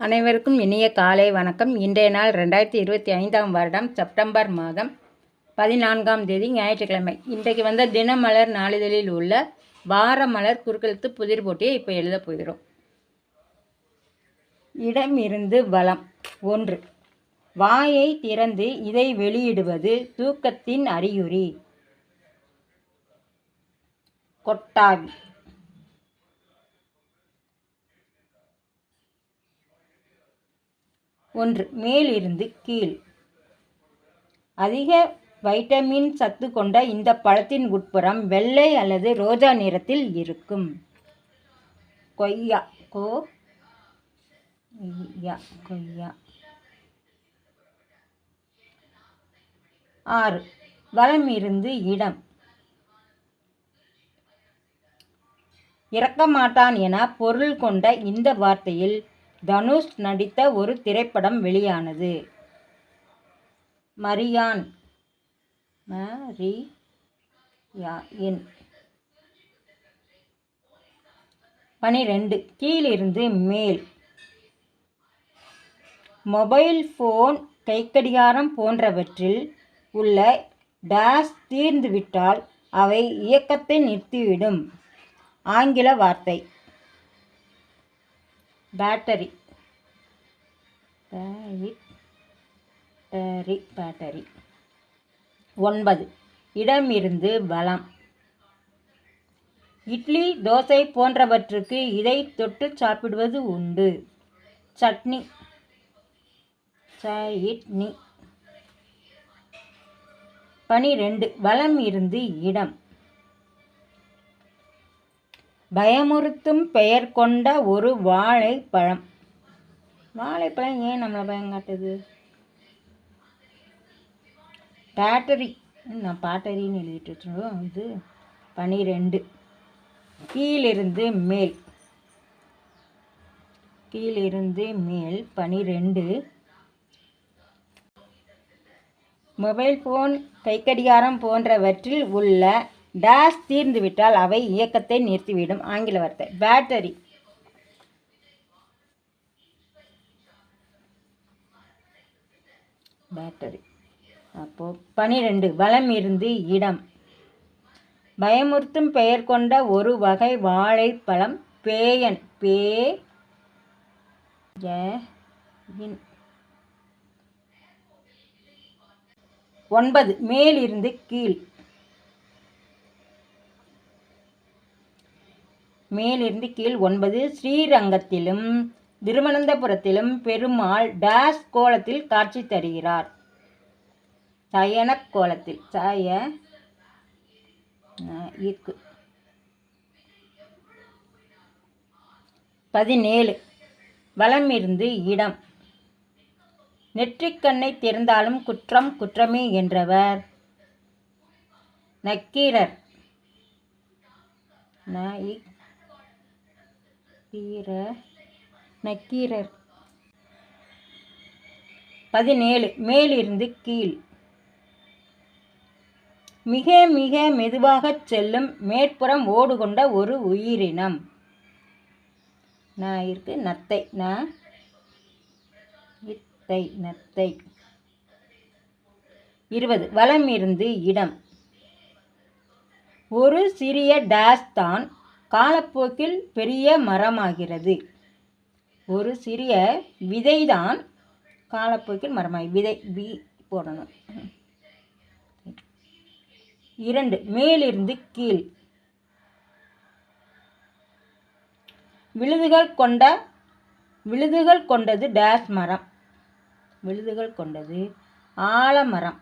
அனைவருக்கும் இனிய காலை வணக்கம். இன்றைய நாள் 2025ஆம் வருடம் செப்டம்பர் மாதம் 14ஆம் தேதி ஞாயிற்றுக்கிழமை. இன்றைக்கு வந்த தினமலர் நாளிதழில் உள்ள வாரமலர் குறுக்கெழுத்து புதிர் போட்டியை இப்போ எழுத போகிறோம். இடம் இருந்து வளம். 1. வாயை திறந்து இதை வெளியிடுவது தூக்கத்தின் அறிகுறி. கொட்டாவி. 1. மேலிருந்து கீழ். அதிக வைட்டமின் சத்து கொண்ட இந்த பழத்தின் உட்புறம் வெள்ளை அல்லது ரோஜா நிறத்தில் இருக்கும். கொய்யா. கொய்யா. 6. வலம் இருந்து இடம். இறக்கமாட்டான் என பொருள் கொண்ட இந்த வார்த்தையில் தனுஷ் நடித்த ஒரு திரைப்படம் வெளியானது. மரியான். 12. கீழிருந்து மேல். மொபைல் போன், கைக்கடிகாரம் போன்றவற்றில் உள்ள டேஷ் தீர்ந்துவிட்டால் அவை இயக்கத்தை நிறுத்திவிடும். ஆங்கில வார்த்தை பேட்டரி. 9. இடம் இருந்து வலம். இட்லி, தோசை போன்றவற்றுக்கு இதை தொட்டு சாப்பிடுவது உண்டு. சட்னி. 12. வலம் இருந்து இடம். பயமுறுத்தும் பெயர் கொண்ட ஒரு வாழைப்பழம். வாழைப்பழம் ஏன் நம்மளை பயங்காட்டுது? பேட்டரி. நான் பாட்டரின்னு எழுதிட்டு வச்சுருவோம். இது 12. கீழிருந்து மேல். 12. மொபைல் போன், கைக்கடிகாரம் போன்றவற்றில் உள்ள டேஷ் தீர்ந்துவிட்டால் அவை இயக்கத்தை நிறுத்திவிடும். ஆங்கில வார்த்தை பேட்டரி. அப்போ 12. வலம் இருந்து இடம். பயமுறுத்தும் பெயர் கொண்ட ஒரு வகை வாழைப்பழம். பேயன். 9. மேலிருந்து கீழ். மேலிருந்து கீழ். 9. ஸ்ரீரங்கத்திலும் திருவனந்தபுரத்திலும் பெருமாள் டேஷ் கோலத்தில் காட்சி தருகிறார். சயன கோலத்தில். 17. வலம் இருந்து இடம். நெற்றிக்கண்ணை திறந்தாலும் குற்றம் குற்றமே என்றவர் நக்கீரர். 17. மேலிருந்து கீழ். மிக மிக மெதுவாக செல்லும் மேற்புறம் ஓடுகொண்ட ஒரு உயிரினம். நத்தை. நத்தை. 20. வலம் இருந்து இடம். ஒரு சிறிய டேஷ் தான் காலப்போக்கில் பெரிய மரமாகிறது. ஒரு சிறிய விதைதான் காலப்போக்கில் மரமாகி. விதை போடணும். 2. மேலிருந்து கீழ். விழுதுகள் கொண்டது டேஷ் மரம். விழுதுகள் கொண்டது ஆலமரம்.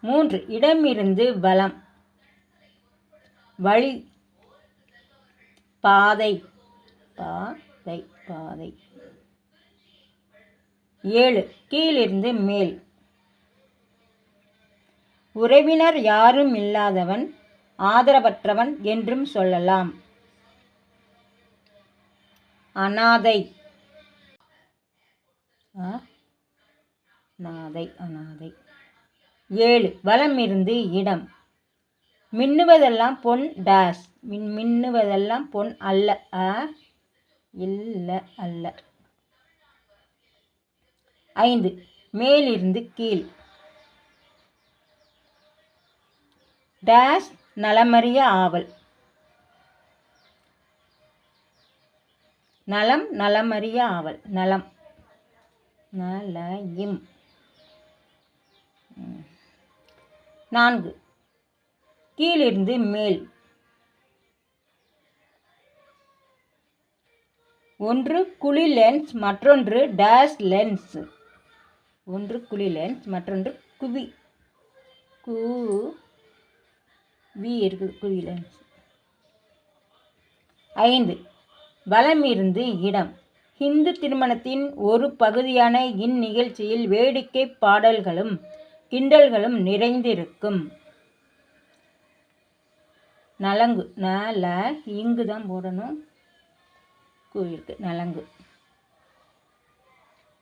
3. இடமிருந்து வலம். வழி. பாதை. 7. கீழிருந்து மேல். உறவினர் யாரும் இல்லாதவன், ஆதரவற்றவன் என்றும் சொல்லலாம். அனாதை. 7. வலம் இருந்து இடம். மின்னுவதெல்லாம் பொன் டேஸ். மின்னுவதெல்லாம் பொன் அல்ல. இல்ல அல்ல. 5 மேலிருந்து கீழ். டேஸ் நலமறிய ஆவல். நலம் நலமறிய ஆவல். நலம் நலஇம். 4 கீழிருந்து மேல். ஒன்று குழி லென்ஸ், மற்றொன்று டேஸ் லென்ஸ். ஒன்று குழி லென்ஸ், மற்றொன்று குவி இருக்குது குழி லென்ஸ். 5 வலமிருந்து இடம். ஹிந்து திருமணத்தின் ஒரு பகுதியான இந்நிகழ்ச்சியில் வேடிக்கை பாடல்களும் கிண்டல்களும் நிறைந்திருக்கும். நலங்கு. இங்கு தான் போடணும். கோயிலுக்கு நலங்கு.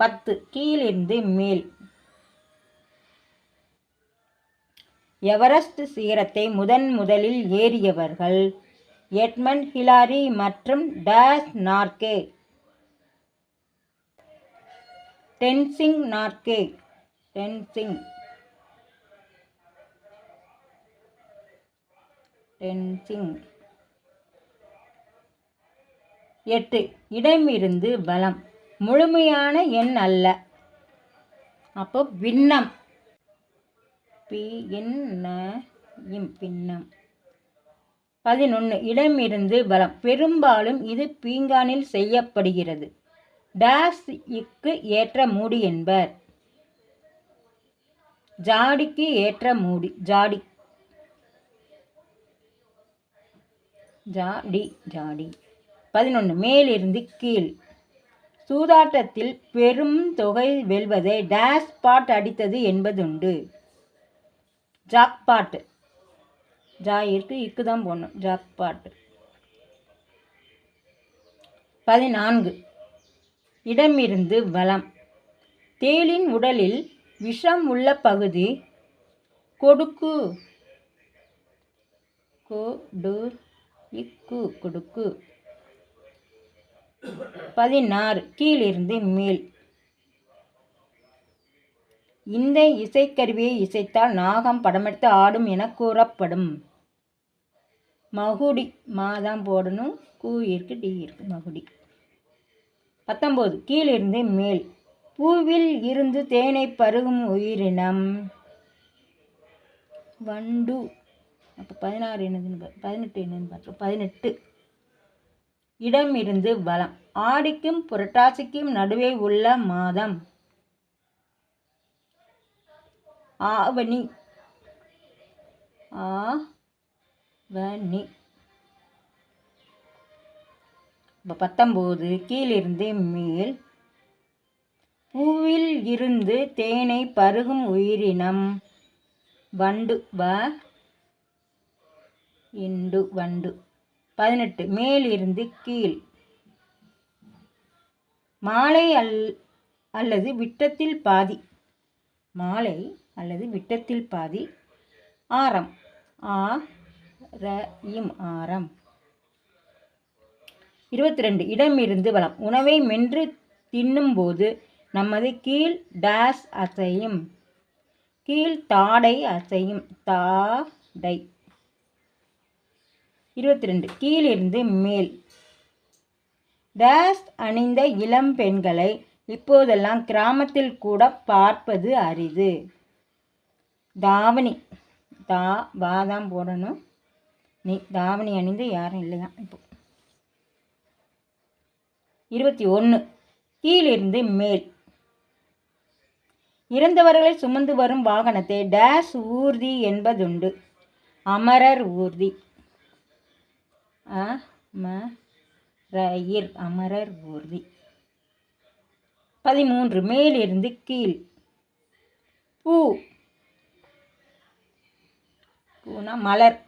10 கீழிருந்து மேல். எவரெஸ்ட் சிகரத்தை முதலில் ஏறியவர்கள் எட்மண்ட் ஹிலாரி மற்றும் டேஸ் நார்கே. டென்சிங் நார்கே. டென்சிங். 8 இடமிருந்து வலம். முழுமையான எண் அல்ல. அப்போ பின்னம். பின்னம். 11 இடமிருந்து வலம். பெரும்பாலும் இது பீங்கானில் செய்யப்படுகிறது. டேஸ் இக்கு ஏற்ற மூடி என்பர். ஜாடிக்கு ஏற்ற மூடி. ஜாடி. 11 மேலிருந்து கீழ். சூதாட்டத்தில் பெரும் தொகை வெல்வதை டேஸ் பாட் அடித்தது என்பதுண்டு. ஜாக்பாட். ஜாயிற்கு இக்கு தான் போடணும். ஜாக்பாட். 14 இடமிருந்து வலம். தேளின் உடலில் விஷம் உள்ள பகுதி கொடுக்கு. கொடுக்கு. 16 கீழிருந்து மேல். இந்த இசைக்கருவியை இசைத்தால் நாகம் படமெடுத்து ஆடும் என கூறப்படும். மகுடி. மாதான் போடணும். இருக்கு டி இருக்கு. மகுடி. 19 கீழிருந்து மேல். பூவில் இருந்து தேனை பருகும் உயிரினம் வண்டு. அப்போ 16 என்னதுன்னு 18 என்னன்னு பார்த்தோம். 18 இடமிருந்து வலம். ஆடிக்கும் புரட்டாசிக்கும் நடுவே உள்ள மாதம் ஆவணி. ஆவணி. 19 கீழிருந்து மேல். பூவில் இருந்து தேனை பருகும் உயிரினம் வண்டு. இண்டு வண்டு. 18 மேலிருந்து கீழ். மாலை அல்லது விட்டத்தில் பாதி. மாலை அல்லது விட்டத்தில் பாதி. ஆரம். ஆரம். 22 இடமிருந்து வலம். உணவை மென்று தின்னும்போது நமது கீழ் டேஸ் அசையும். கீழ் தாடை அசையும். தாடை. 22 கீழிருந்து மேல். டேஸ் அணிந்த இளம் பெண்களை இப்போதெல்லாம் கிராமத்தில் கூட பார்ப்பது அரிது. தாவணி. வாதான் போடணும். தாவணி அணிந்து யாரும் இல்லையா இப்போ. 21 கீழிருந்து மேல். இறந்தவர்களை சுமந்து வரும் வாகனத்தை டேஸ் ஊர்தி என்பதுண்டு. அமரர் ஊர்தி. அமரர் ஊர்தி. 13 மேலிருந்து கீழ். பூ. பூனா மலர்.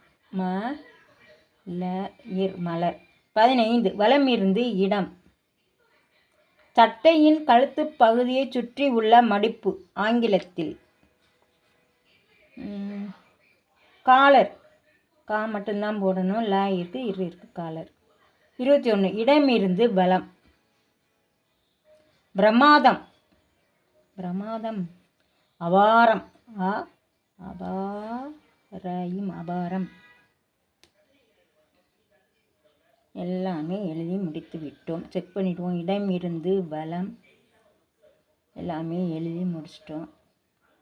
மலர். 15 வலமிருந்து இடம். சட்டையின் கழுத்து பகுதியை சுற்றி உள்ள மடிப்பு. ஆங்கிலத்தில் காலர். கா மட்டும்தான் போடணும். ல இருக்குது, இருக்குது காலர். 21 இடமிருந்து பலம். பிரமாதம். பிரமாதம். அபாரம். அபாரம். அபாரம். எல்லாமே எழுதி முடித்து விட்டோம். செக் பண்ணிவிடுவோம். இடமிருந்து வலம் எல்லாமே எழுதி முடிச்சிட்டோம்.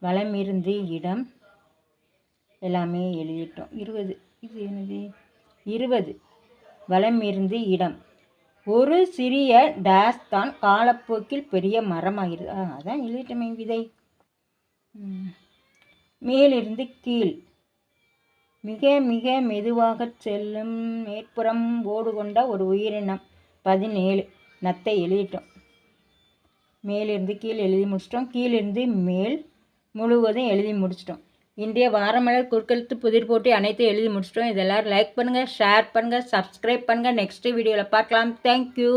வலமிருந்து இடம் எல்லாமே எழுதிட்டோம். 20. இது என்னது? 20 வலமிருந்து இடம். ஒரு சிறிய டேஸ் தான் காலப்போக்கில் பெரிய மரமாகிறது. அதான் எழுதிட்டமே விதை. மேலிருந்து கீழ். மிக மிக மெதுவாக செல்லும் மேற்புறம் ஓடு கொண்ட ஒரு உயிரினம். 17 நத்தை எழுதிட்டோம். மேலிருந்து கீழ் எழுதி முடிச்சிட்டோம். கீழிருந்து மேல் முழுவதும் எழுதி முடிச்சிட்டோம். இன்றைய வாரமலர் குறுக்கெழுத்து புதிர் போட்டி அனைத்தும் எழுதி முடிச்சிட்டோம். இதெல்லாம் லைக் பண்ணுங்கள், ஷேர் பண்ணுங்கள், சப்ஸ்கிரைப் பண்ணுங்கள். நெக்ஸ்ட் வீடியோவில் பார்க்கலாம். தேங்க்யூ.